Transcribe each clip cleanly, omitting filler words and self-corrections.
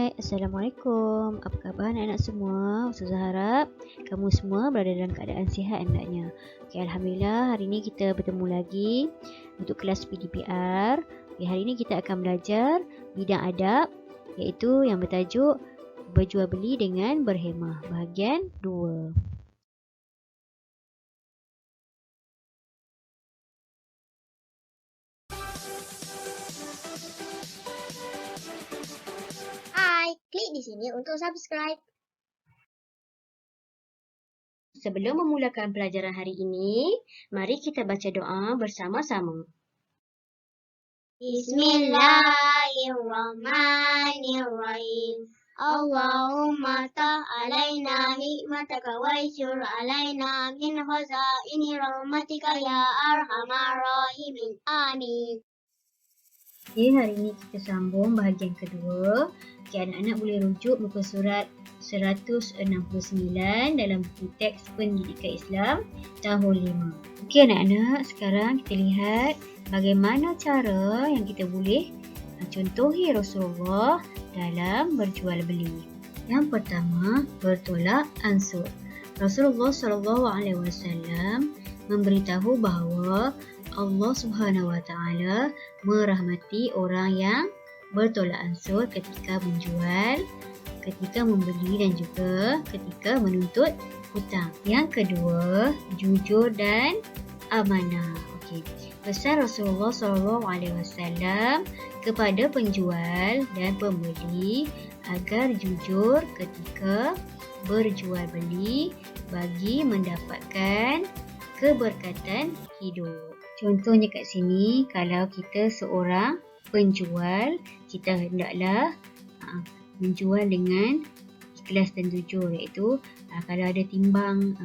Hai, Assalamualaikum. Apa khabar anak-anak semua? Ustazah harap kamu semua berada dalam keadaan sihat hendaknya. Okay, Alhamdulillah, hari ini kita bertemu lagi untuk kelas PDPR. Okay, hari ini kita akan belajar bidang adab, iaitu yang bertajuk berjual beli dengan berhemah, bahagian 2. Hai, klik di sini untuk subscribe. Sebelum memulakan pelajaran hari ini, mari kita baca doa bersama-sama. Bismillahirrahmanirrahim. Allahumma tah alaina nikmataka wa syur alaina min khazaini rahmatika ya arhamar rahimin. Amin. Okay, hari ini kita sambung bahagian kedua. Okay, anak-anak boleh rujuk muka surat 169 dalam buku teks Pendidikan Islam tahun 5. Okey anak-anak, sekarang kita lihat bagaimana cara yang kita boleh contohi Rasulullah dalam berjual beli. Yang pertama, bertolak ansur. Rasulullah SAW memberitahu bahawa Allah Subhanahu Wa Taala merahmati orang yang bertolak ansur ketika menjual, ketika membeli dan juga ketika menuntut hutang. Yang kedua, jujur dan amanah. Okey. Pesan Rasulullah SAW kepada penjual dan pembeli agar jujur ketika berjual beli bagi mendapatkan keberkatan hidup. Contohnya kat sini, kalau kita seorang penjual, kita hendaklah menjual dengan ikhlas dan jujur, iaitu kalau ada timbang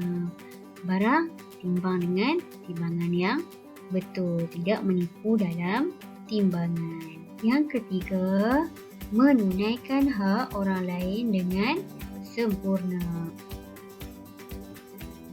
barang, timbang dengan timbangan yang betul, tidak menipu dalam timbangan. Yang ketiga, menunaikan hak orang lain dengan sempurna.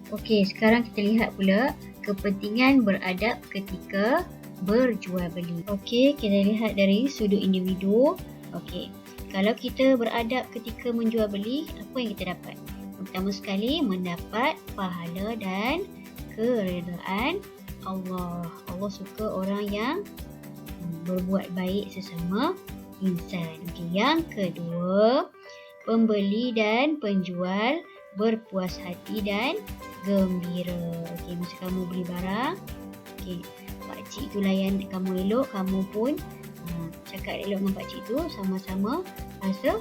Okey, sekarang kita lihat pula kepentingan beradab ketika berjual beli. Okey, kita lihat dari sudut individu. Okey, kalau kita beradab ketika menjual beli, apa yang kita dapat? Pertama sekali, mendapat pahala dan keredaan Allah. Allah suka orang yang berbuat baik sesama insan. Okey, yang kedua, pembeli dan penjual berpuas hati dan gembira. Okey, masa kamu beli barang, okey, pakcik tu layan kamu elok, kamu pun cakap elok dengan pakcik tu, sama-sama rasa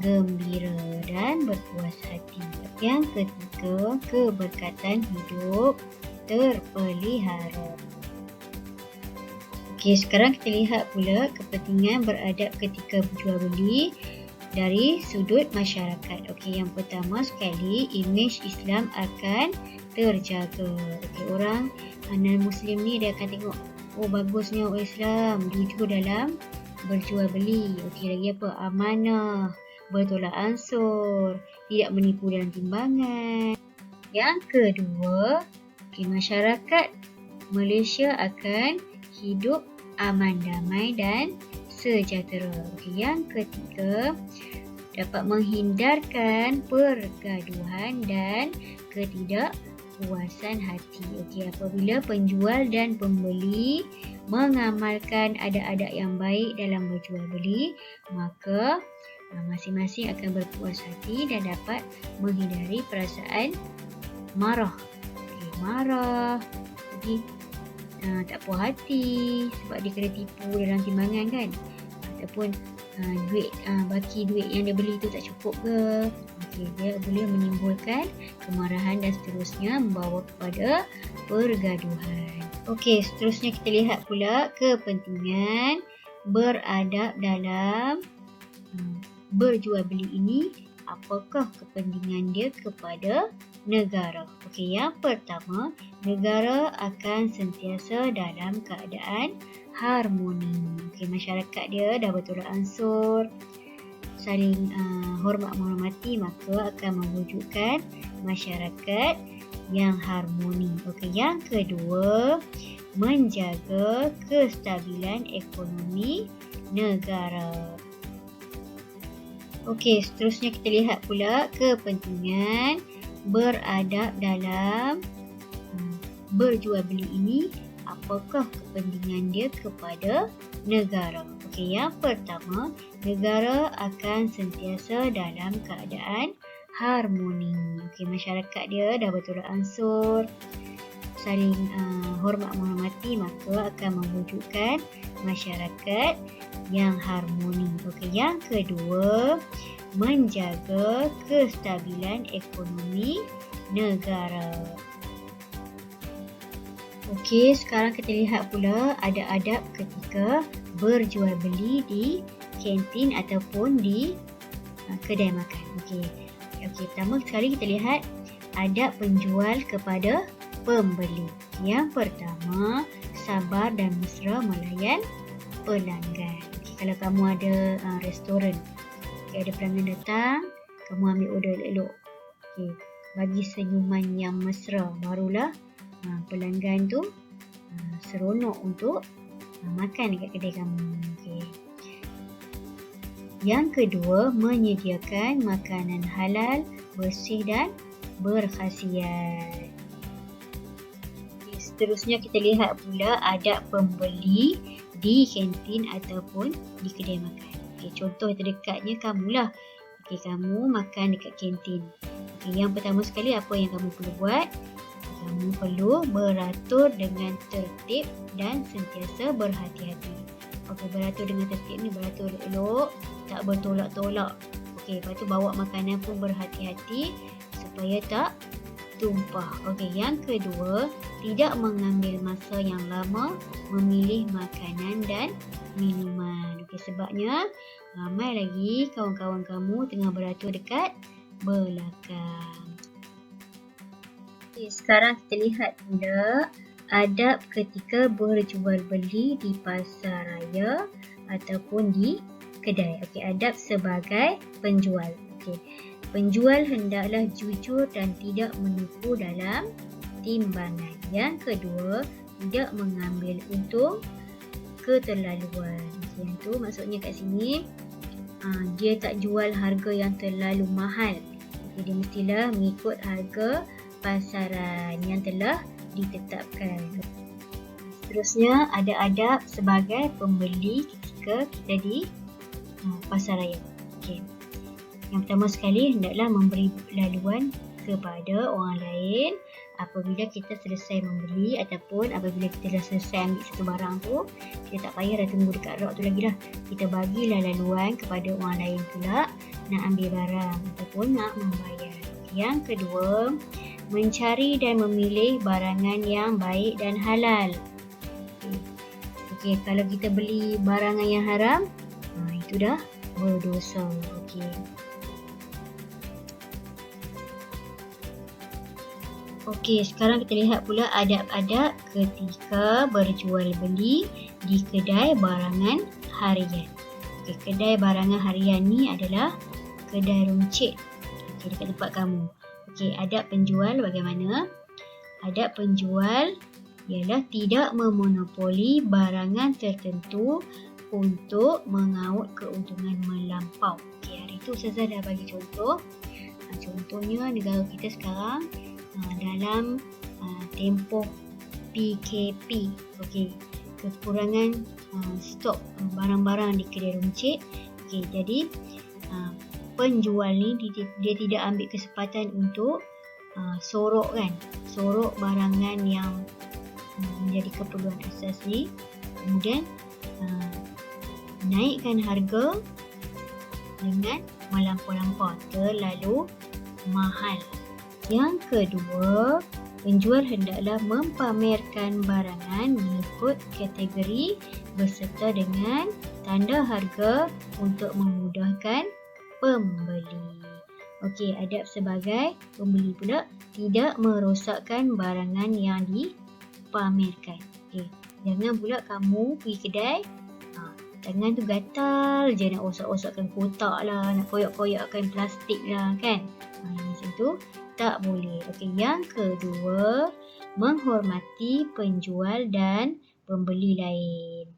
gembira dan berpuas hati. Yang ketiga, keberkatan hidup terpelihara. Okey, sekarang kita lihat pula kepentingan beradab ketika berjual beli dari sudut masyarakat. Okey, yang pertama sekali, imej Islam akan terjaga. Okey, orang non-Muslim ni dia akan tengok, oh bagusnya orang Islam, jujur dalam berjual beli. Okey, lagi apa? Amanah, bertolak ansur, tidak menipu dalam timbangan. Yang kedua, okey, masyarakat Malaysia akan hidup aman, damai dan sejahtera. Okay, yang ketiga, dapat menghindarkan pergaduhan dan ketidakpuasan hati. Okay, apabila penjual dan pembeli mengamalkan adab-adab yang baik dalam berjual beli, maka masing-masing akan berpuas hati dan dapat menghindari perasaan marah. Okay, marah, jadi tak puas hati sebab dia kena tipu dalam timbangan kan, ataupun duit baki duit yang dia beli tu tak cukup ke. Okey, dia boleh menimbulkan kemarahan dan seterusnya membawa kepada pergaduhan. Okey, seterusnya kita lihat pula kepentingan beradab dalam berjual beli ini. Apakah kepentingan dia kepada negara? Okey, yang pertama, negara akan sentiasa dalam keadaan harmoni. Okey, masyarakat dia dah bertolak ansur, saling hormat menghormati, maka akan mewujudkan masyarakat yang harmoni. Okey, yang kedua, menjaga kestabilan ekonomi negara. Okey, seterusnya kita lihat pula kepentingan beradab dalam berjual beli ini. Apakah kepentingan dia kepada negara? Okey, yang pertama, negara akan sentiasa dalam keadaan harmoni. Okey, masyarakat dia dah beransur saling hormat menghormati, maka akan mewujudkan masyarakat yang harmoni. Okey, yang kedua, menjaga kestabilan ekonomi negara. Okey, sekarang kita lihat pula ada adab ketika berjual beli di kantin ataupun di kedai makan. Okey, pertama sekali kita lihat adab penjual kepada pembeli. Yang pertama, sabar dan mesra melayan pelanggan. Okey, kalau kamu ada restoran, ada pelanggan datang, kamu ambil order elok-elok. Okey, bagi senyuman yang mesra, barulah pelanggan tu seronok untuk makan dekat kedai kamu. Okay. Yang kedua, menyediakan makanan halal, bersih dan berkhasiat. Okay, seterusnya kita lihat pula adab pembeli di kantin ataupun di kedai makan. Okay, contoh terdekatnya kamulah. Okay, kamu makan dekat kantin. Okay, yang pertama sekali apa yang kamu perlu buat? Kamu perlu beratur dengan tertib dan sentiasa berhati-hati. Okey, beratur dengan tertib ni beratur elok, tak bertolak-tolak. Okey, lepas tu bawa makanan pun berhati-hati supaya tak tumpah. Okey, yang kedua, tidak mengambil masa yang lama memilih makanan dan minuman. Okey, sebabnya ramai lagi kawan-kawan kamu tengah beratur dekat belakang. Okay, sekarang kita lihat pula adab ketika berjual beli di pasar raya ataupun di kedai. Okey, adab sebagai penjual. Okey, penjual hendaklah jujur dan tidak menipu dalam timbangan. Yang kedua, tidak mengambil untung keterlaluan. Yang tu maksudnya kat sini dia tak jual harga yang terlalu mahal. Okey, dia mestilah mengikut harga pasaran yang telah ditetapkan. Seterusnya ada adab sebagai pembeli ketika kita di pasar raya. Okey. Yang pertama sekali, hendaklah memberi laluan kepada orang lain apabila kita selesai membeli ataupun apabila kita dah selesai ambil satu barang tu, kita tak payah dah tunggu dekat rak tu lagi dah. Kita bagilah laluan kepada orang lain pula nak ambil barang ataupun nak membayar. Yang kedua, mencari dan memilih barangan yang baik dan halal. Okey, kalau kita beli barangan yang haram, itu dah berdosa. Okey. Okey, sekarang kita lihat pula adab-adab ketika berjual beli di kedai barangan harian. Okey, kedai barangan harian ni adalah kedai runcit. Okey, dekat tempat kamu. Okey, adab penjual bagaimana? Adab penjual ialah tidak memonopoli barangan tertentu untuk mengaut keuntungan melampau. Okey, hari tu Ustazah dah bagi contoh. Contohnya negara kita sekarang dalam tempoh PKP. Okey, kekurangan stok barang-barang di kedai runcit. Okey, jadi penjual ni dia tidak ambil kesempatan untuk sorok barangan yang menjadi keperluan asasi, kemudian naikkan harga dengan melampau-lampau, terlalu mahal. Yang kedua, penjual hendaklah mempamerkan barangan mengikut kategori beserta dengan tanda harga untuk memudahkan pembeli. Okey, adab sebagai pembeli pula tidak merosakkan barangan yang dipamerkan. Okey, jangan pula kamu pergi kedai, tangan tu gatal je nak osak-osakkan kotak lah, nak koyak-koyakkan plastik lah kan. Macam tu tak boleh. Okey, yang kedua, menghormati penjual dan pembeli lain.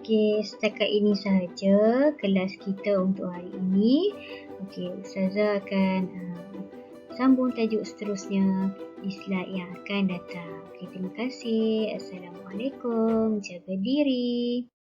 Okey, setakat ini sahaja kelas kita untuk hari ini. Okey, Ustazah akan sambung tajuk seterusnya di slide yang akan datang. Okey, terima kasih. Assalamualaikum. Jaga diri.